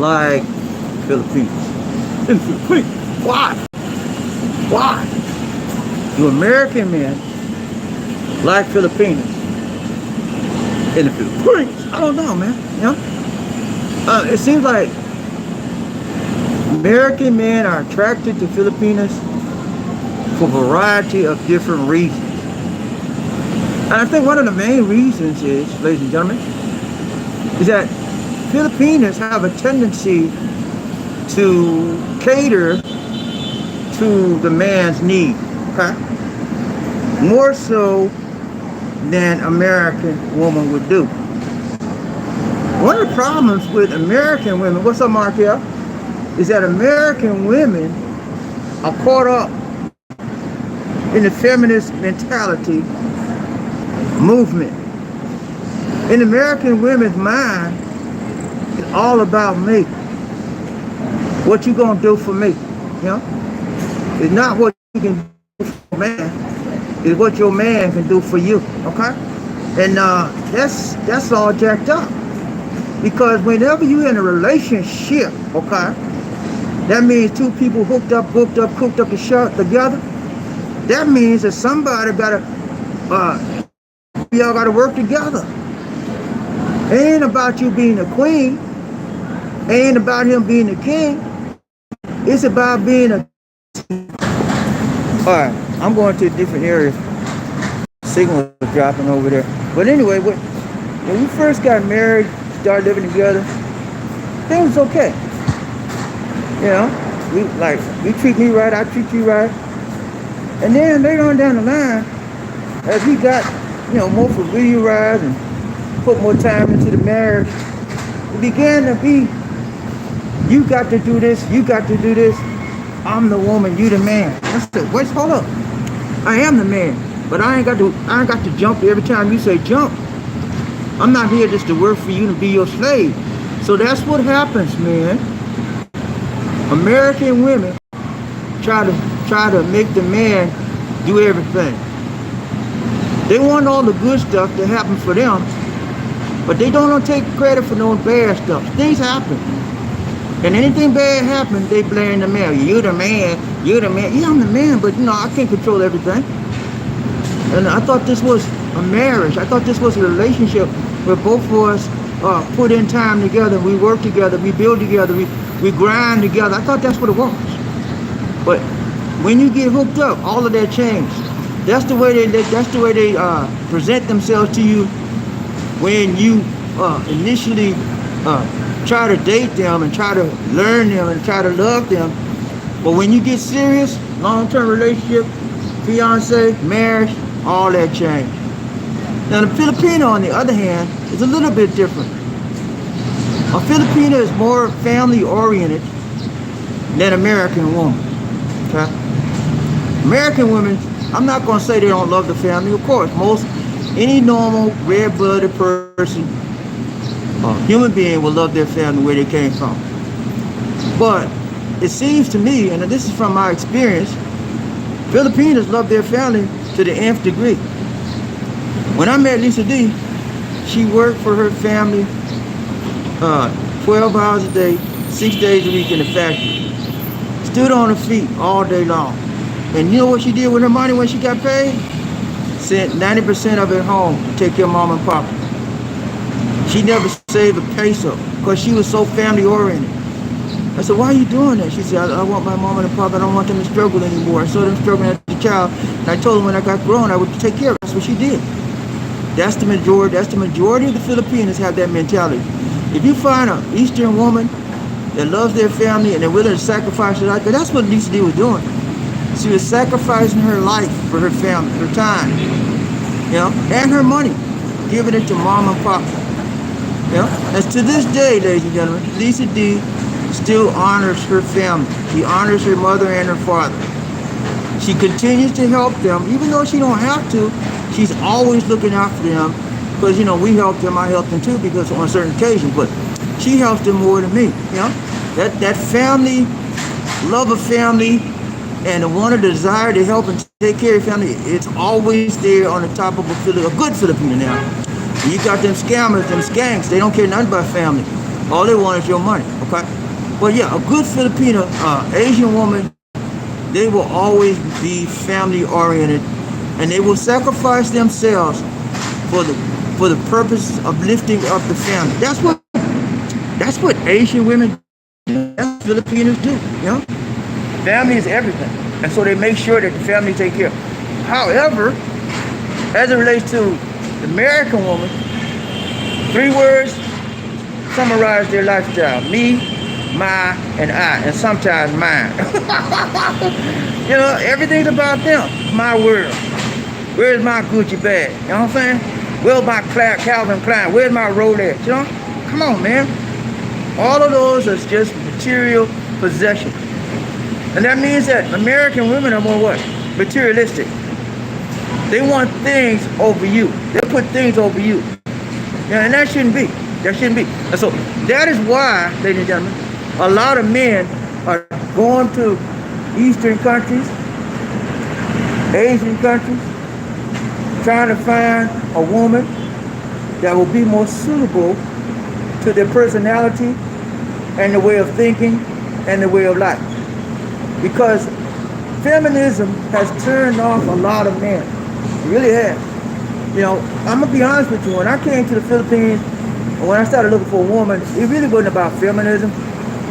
like Filipinas. In the Philippines. Why? Why? Do American men like Filipinas in the Philippines? I don't know, man. You know? It seems like American men are attracted to Filipinas for a variety of different reasons. And I think one of the main reasons is, ladies and gentlemen, is that Filipinas have a tendency to cater to the man's need, okay? More so than American woman would do. One of the problems with American women, what's up, Markel, is that American women are caught up in the feminist mentality movement. In American women's mind, it's all about me. What you gonna do for me? You know? It's not what you can do for a man. It's what your man can do for you. Okay? And that's all jacked up. Because whenever you're in a relationship, okay, that means two people cooked up the shirt together. That means that somebody y'all gotta work together. It ain't about you being a queen. It ain't about him being a king. It's about being a... Alright, I'm going to a different area. Signal is dropping over there. But anyway, when we first got married, started living together, things was okay. You know, you treat me right, I treat you right. And then later on down the line, as we got, you know, more familiarized and put more time into the marriage, it began to be, you got to do this, you got to do this. I'm the woman, you the man. I said, wait, hold up. I am the man, but I ain't got to jump every time you say jump. I'm not here just to work for you to be your slave. So that's what happens, man. American women try to make the man do everything. They want all the good stuff to happen for them, but they don't want to take credit for no bad stuff. Things happen. And anything bad happens, they blame the man. You're the man, you're the man. Yeah, I'm the man, but you know, I can't control everything. And I thought this was a marriage. I thought this was a relationship where both of us put in time together, we work together, we build together, we grind together. I thought that's what it was. But when you get hooked up, all of that changed. That's the way they present themselves to you when you initially try to date them and try to learn them and try to love them. But when you get serious, long-term relationship, fiance, marriage, all that changed. Now the Filipino, on the other hand, is a little bit different. A Filipino is more family-oriented than American woman. Okay? American women, I'm not going to say they don't love the family. Of course, any normal, red-blooded person, human being will love their family where they came from. But it seems to me, and this is from my experience, Filipinos love their family to the nth degree. When I met Lisa D, she worked for her family 12 hours a day, 6 days a week in the factory. Stood on her feet all day long. And you know what she did with her money when she got paid? Sent 90% of it home to take care of mom and papa. She never saved a peso because she was so family oriented. I said, why are you doing that? She said, I want my mom and papa, I don't want them to struggle anymore. I saw them struggling as a child, and I told them when I got grown I would take care of it. That's what she did. That's the majority of the Filipinos have that mentality. If you find an Eastern woman that loves their family and they're willing to sacrifice her life, that's what Lisa D was doing. She was sacrificing her life for her family, her time, you know, and her money, giving it to mom and papa. You know, as to this day, ladies and gentlemen, Lisa D still honors her family. She honors her mother and her father. She continues to help them, even though she don't have to. She's always looking out for them, because you know we help them, I help them too, because on certain occasions. But she helps them more than me. You know, that family, love of family, and the desire to help and take care of your family, it's always there on the top of a good Filipino now. You got them scammers, them skanks, they don't care nothing about family. All they want is your money, okay? But yeah, a good Filipino, Asian woman, they will always be family oriented, and they will sacrifice themselves for the purpose of lifting up the family. That's what Asian women do. That's what Filipinos do, you know? Family is everything. And so they make sure that the family take care. However, as it relates to the American woman, 3 words summarize their lifestyle: me, my, and I, and sometimes mine. You know, everything's about them. My world. Where's my Gucci bag? You know what I'm saying? Where's my Calvin Klein? Where's my Rolex? You know? Come on, man. All of those are just material possessions. And that means that American women are more what? Materialistic. They want things over you. They put things over you. Yeah, and that shouldn't be. That shouldn't be. And so that is why, ladies and gentlemen, a lot of men are going to Eastern countries, Asian countries, trying to find a woman that will be more suitable to their personality and the way of thinking and the way of life. Because feminism has turned off a lot of men. It really has. You know, I'm going to be honest with you. When I came to the Philippines, when I started looking for a woman, it really wasn't about feminism.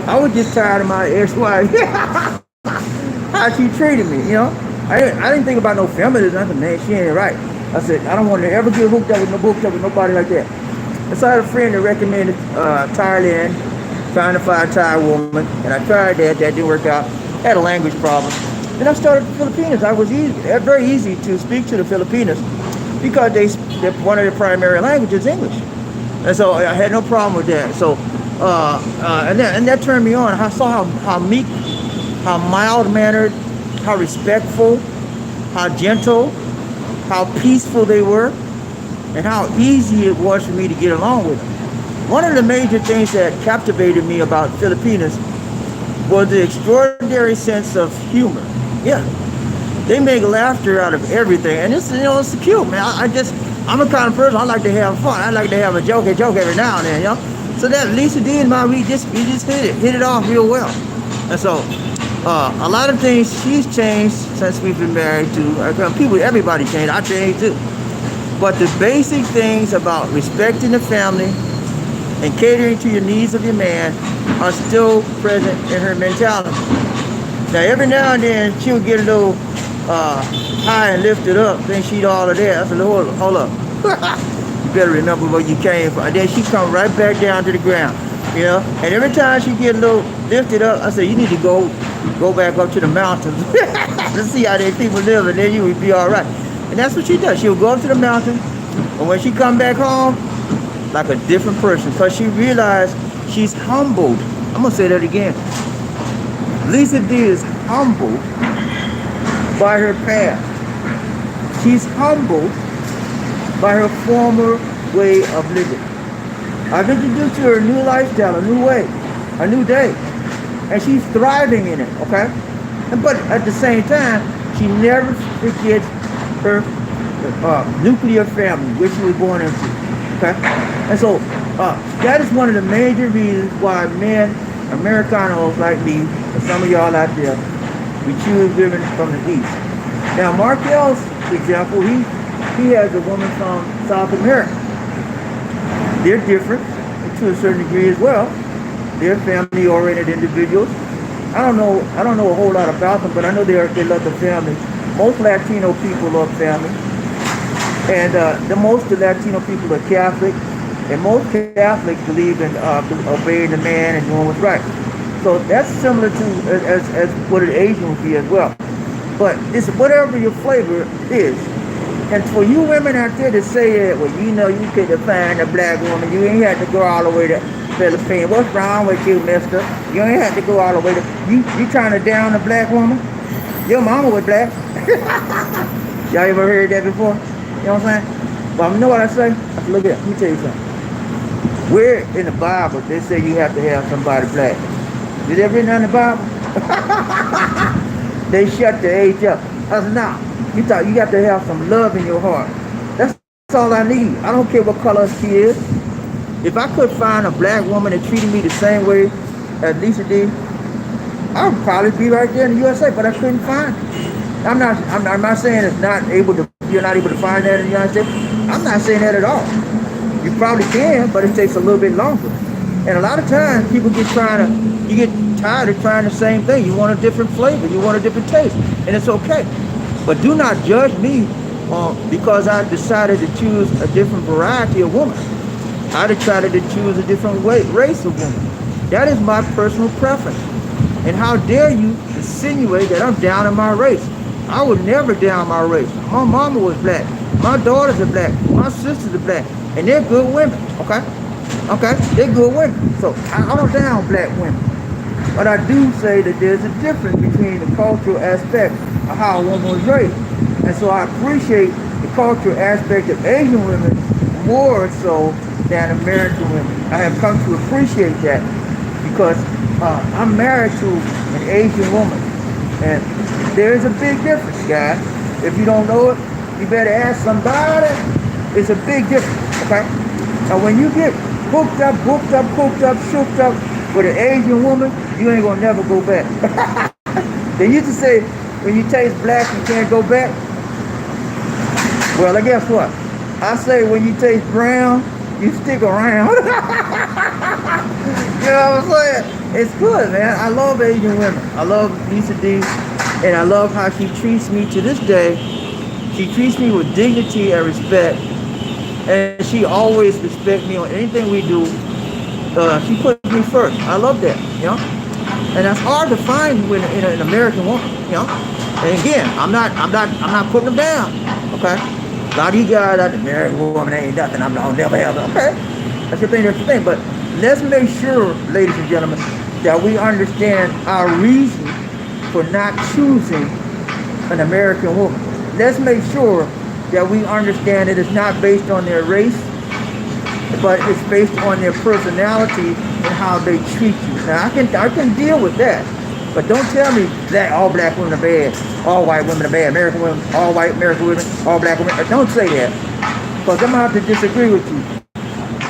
I was just tired of my ex-wife. How she treated me, you know. I didn't think about no feminism. I said, man, she ain't right. I said, I don't want to ever get hooked up with nobody like that. And so I had a friend that recommended Thailand, trying to find a Thai woman. And I tried that. That didn't work out. Had a language problem. Then I started the Filipinas. I was very easy to speak to the Filipinas because one of their primary languages is English. And so I had no problem with that. So, and that turned me on. I saw how meek, how mild-mannered, how respectful, how gentle, how peaceful they were, and how easy it was for me to get along with them. One of the major things that captivated me about Filipinas was the extraordinary sense of humor. Yeah, they make laughter out of everything, and it's, you know, it's cute, man. I'm the kind of person, I like to have fun. I like to have a joke every now and then, you know. So that Lisa D and we just hit it off real well. And so a lot of things she's changed since we've been married to. Everybody changed. I changed too. But the basic things about respecting the family and catering to your needs of your man are still present in her mentality. Now, every now and then, she'll get a little high and lifted up, think she's all of that. I said, hold up. You better remember where you came from. And then she come right back down to the ground, you know? And every time she get a little lifted up, I said, you need to go back up to the mountains to see how they people live, and then you will be all right. And that's what she does. She'll go up to the mountain, and when she come back home, like a different person, because she realized she's humbled. I'm going to say that again. Lisa D is humbled by her past. She's humbled by her former way of living. I've introduced her a new lifestyle, a new way, a new day, and she's thriving in it, okay? But at the same time, she never forgets her nuclear family, which she was born into, okay? And so that is one of the major reasons why men, Americanos like me, and some of y'all out there, we choose women from the East. Now, Markel's example, he has a woman from South America. They're different to a certain degree as well. They're family-oriented individuals. I don't know a whole lot about them, but I know they love the family. Most Latino people love family, and most of the Latino people are Catholic, and most Catholics believe in obeying the man and doing what's right. So that's similar to as what an Asian would be as well. But it's whatever your flavor is. And for you women out there to say that, well, you know, you could find a black woman, you ain't had to go all the way to Philippines. What's wrong with you, mister? You ain't had to go all the way to... You trying to down a black woman? Your mama was black. Y'all ever heard that before? You know what I'm saying? Well, you know what I say? I said, look at it. Let me tell you something. Where in the Bible they say you have to have somebody black? Is that written in the Bible? They shut the age up. I said, nah. You thought you got to have some love in your heart. That's all I need. I don't care what color she is. If I could find a black woman that treated me the same way as Lisa did, I would probably be right there in the USA, but I couldn't find it. I'm not saying you're not able to find that in the United States. I'm not saying that at all. You probably can, but it takes a little bit longer. And a lot of times people you get tired of trying the same thing. You want a different flavor, you want a different taste, and it's okay. But do not judge me because I decided to choose a different variety of woman. I decided to choose a different race of woman. That is my personal preference. And how dare you insinuate that I'm down in my race? I would never down my race. My mama was black. My daughters are black. My sisters are black. And they're good women, okay? Okay? They're good women. So I don't down black women. But I do say that there's a difference between the cultural aspect of how a woman was raised. And so I appreciate the cultural aspect of Asian women more so than American women. I have come to appreciate that because I'm married to an Asian woman. And there's a big difference, guys. If you don't know it, you better ask somebody. It's a big difference, okay? Now when you get hooked up, shooked up with an Asian woman, you ain't gonna never go back. They used to say, when you taste black, you can't go back. Well, guess what? I say when you taste brown, you stick around. You know what I'm saying? It's good, man. I love Asian women. I love Lisa D, and I love how she treats me to this day. She treats me with dignity and respect, and she always respects me on anything we do. She puts me first. I love that, you know. And that's hard to find in an American woman, you know. And again, I'm not putting them down, okay. A lot of you guys, the American woman ain't nothing. I'll never have it. Okay, that's your thing. But let's make sure, ladies and gentlemen, that we understand our reason for not choosing an American woman. Let's make sure that we understand that it's not based on their race, but it's based on their personality and how they treat you. Now, I can deal with that, but don't tell me that all black women are bad, all white women are bad, American women, all white American women, all black women. Don't say that, because I'm going to have to disagree with you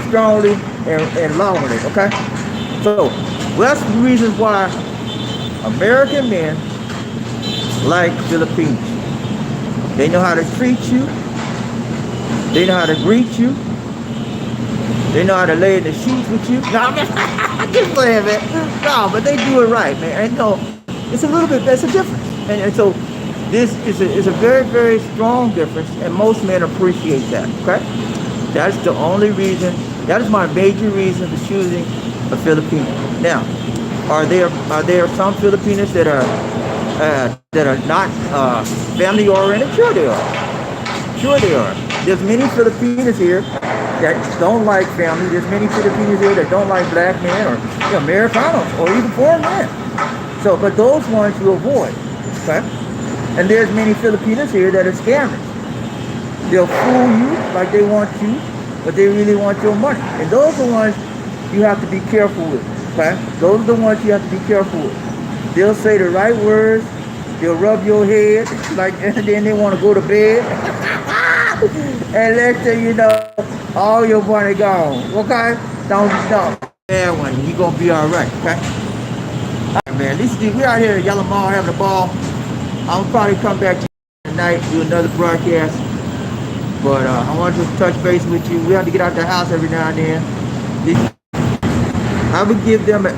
strongly and loudly, okay? So, that's the reason why American men like Filipinos. They know how to treat you. They know how to greet you. They know how to lay in the sheets with you. No, I'm just playing, man. No, but they do it right, man. And no, it's a little bit, that's a difference. And so this is a very, very strong difference, and most men appreciate that, okay? That's the only reason, that is my major reason for choosing a Filipino. Now, are there some Filipinos that are not family oriented? Sure they are. Sure they are. There's many Filipinos here that don't like family. There's many Filipinos here that don't like black men or Americanos or even foreign men. So, but those ones you avoid, okay? And there's many Filipinos here that are scammers. They'll fool you like they want you, but they really want your money. And those are the ones you have to be careful with, okay? Those are the ones you have to be careful with. They'll say the right words. They'll rub your head, like, and then they want to go to bed. And next thing you know, all your money gone, okay? Don't. Bad one, you gonna be all right, okay? All right, man, we out here at Yellow Mall having a ball. I'll probably come back to you tonight, do another broadcast. But I want to touch base with you. We have to get out the house every now and then. I would give them a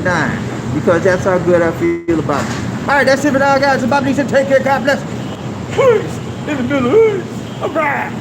9 because that's how good I feel about it. All right, that's it for now, guys. BobbieD said, take care. God bless. Peace in the middle. All right.